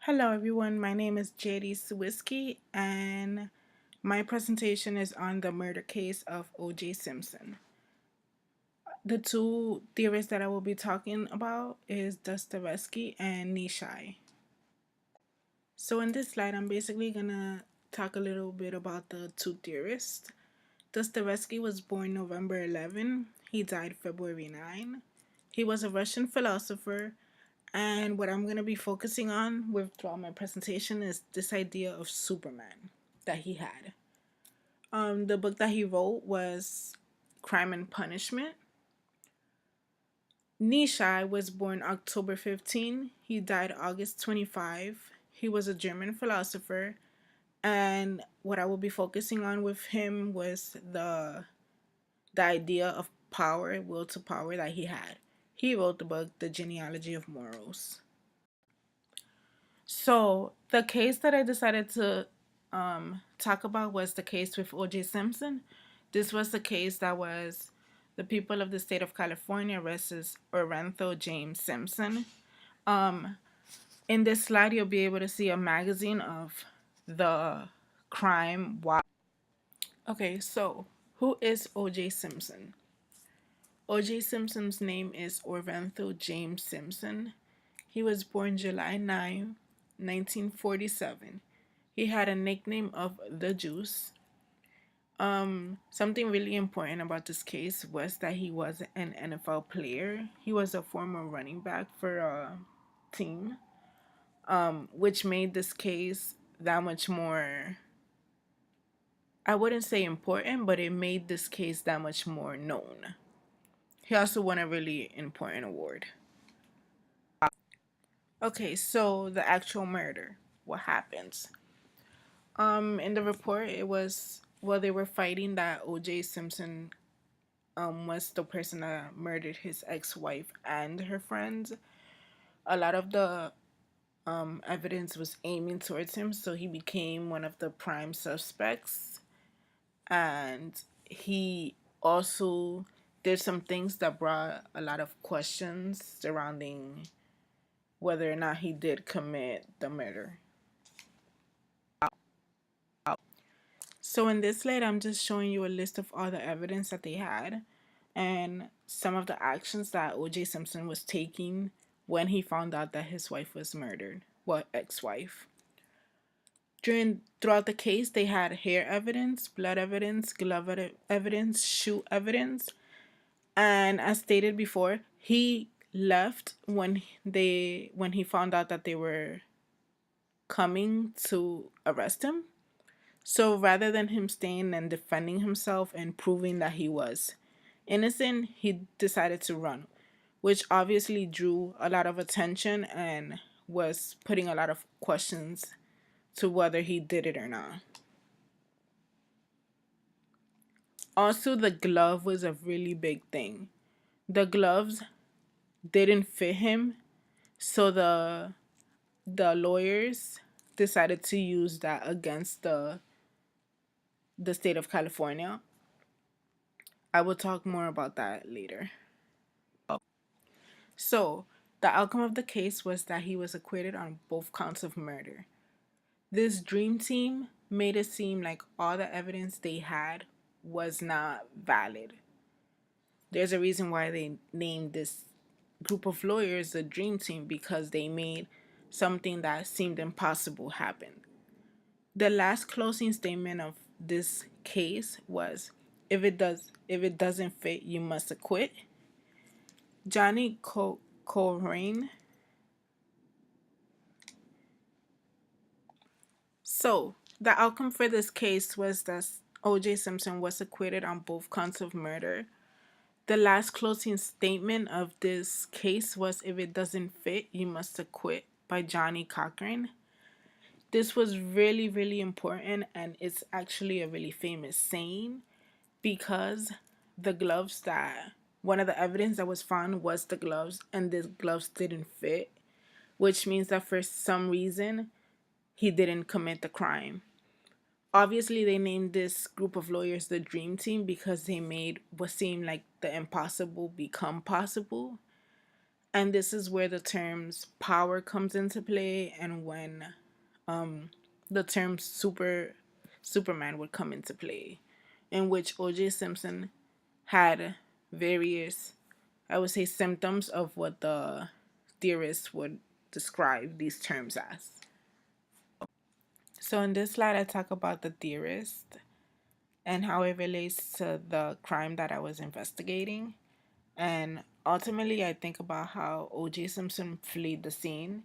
Hello everyone, my name is JD Swisky and my presentation is on the murder case of O.J. Simpson. The two theorists that I will be talking about is Dostoevsky and Nishai. So in this slide, I'm basically gonna talk a little bit about the two theorists. Dostoevsky was born November 11. He died February 9. He was a Russian philosopher, and what I'm going to be focusing on throughout my presentation is this idea of Superman that he had. The book that he wrote was Crime and Punishment. Nishai was born October 15. He died August 25. He was a German philosopher, and what I will be focusing on with him was the idea of power, will to power that he had. He wrote the book The Genealogy of Morals. So the case that I decided to talk about was the case with O.J. Simpson. This was the case that was the people of the state of California arrested Orlando James Simpson. In this slide, you'll be able to see a magazine of the crime. Okay, so who is O.J. Simpson? O.J. Simpson's name is Orlando James Simpson. He was born July 9, 1947. He had a nickname of the Juice. Something really important about this case was that he was an NFL player. He was a former running back for a team, which made this case that much more, I wouldn't say important, but it made this case that much more known. He also won a really important award. Okay, so the actual murder. What happens? In the report, it was they were fighting that O.J. Simpson was the person that murdered his ex-wife and her friends. A lot of the evidence was aiming towards him, so he became one of the prime suspects. And he also did some things that brought a lot of questions surrounding whether or not he did commit the murder. So in this slide, I'm just showing you a list of all the evidence that they had and some of the actions that O.J. Simpson was taking when he found out that his wife was murdered, well, ex-wife. Throughout the case, they had hair evidence, blood evidence, glove evidence, shoe evidence, and as stated before, he left when he found out that they were coming to arrest him. So rather than him staying and defending himself and proving that he was innocent, he decided to run, which obviously drew a lot of attention and was putting a lot of questions to whether he did it or not. Also, the glove was a really big thing. The gloves didn't fit him, so the lawyers decided to use that against the state of California. I will talk more about that later. So, the outcome of the case was that he was acquitted on both counts of murder. This dream team made it seem like all the evidence they had was not valid. There's a reason why they named this group of lawyers the dream team, because they made something that seemed impossible happen. The last closing statement of this case was, if it doesn't fit, you must acquit. Johnny Corain. So the outcome for this case was that O.J. Simpson was acquitted on both counts of murder. The last closing statement of this case was, if it doesn't fit, you must acquit, by Johnny Cochran. This was really, really important, and it's actually a really famous saying, because the gloves that one of the evidence that was found was the gloves, and the gloves didn't fit, which means that for some reason he didn't commit the crime. Obviously, they named this group of lawyers the dream team because they made what seemed like the impossible become possible. And this is where the terms power comes into play, and when the term Superman would come into play, in which O.J. Simpson had various, I would say, symptoms of what the theorists would describe these terms as. So in this slide, I talk about the theorist and how it relates to the crime that I was investigating. And ultimately, I think about how O.J. Simpson fled the scene.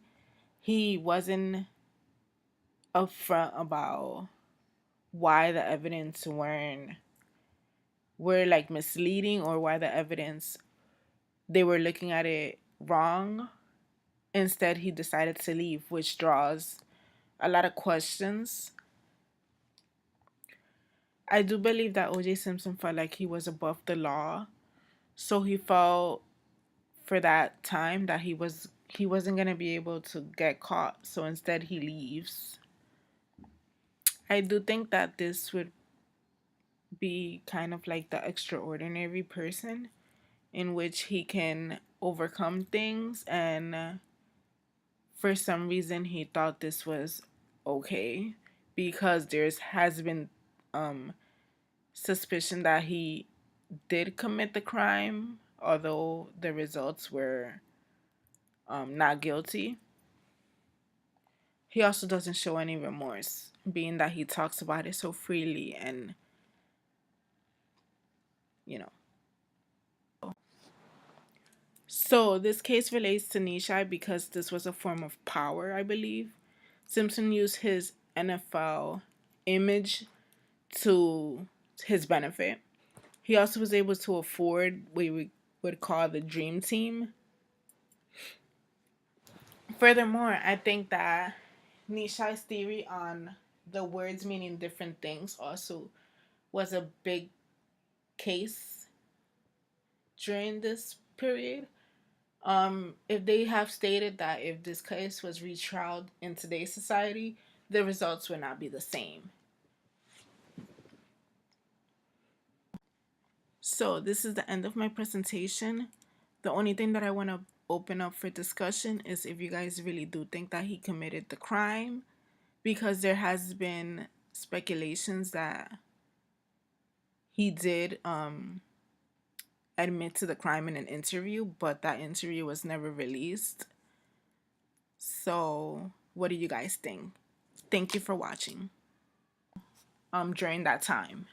He wasn't upfront about why the evidence were like misleading, or why the evidence they were looking at it wrong. Instead, he decided to leave, which draws a lot of questions. I do believe that O.J. Simpson felt like he was above the law, so he felt for that time that he wasn't gonna be able to get caught. So instead, he leaves. I do think that this would be kind of like the extraordinary person in which he can overcome things, and for some reason he thought this was okay, because there's has been um suspicion that he did commit the crime, although the results were not guilty. He also doesn't show any remorse, being that he talks about it so freely, and you know. So this case relates to Nishai because this was a form of power, I believe. Simpson used his NFL image to his benefit. He also was able to afford what we would call the dream team. Furthermore, I think that Nishai's theory on the words meaning different things also was a big case during this period. If they have stated that if this case was retried in today's society, the results would not be the same. So this is the end of my presentation. The only thing that I want to open up for discussion is if you guys really do think that he committed the crime, because there has been speculations that he did admit to the crime in an interview, but that interview was never released. So what do you guys think? Thank you for watching during that time.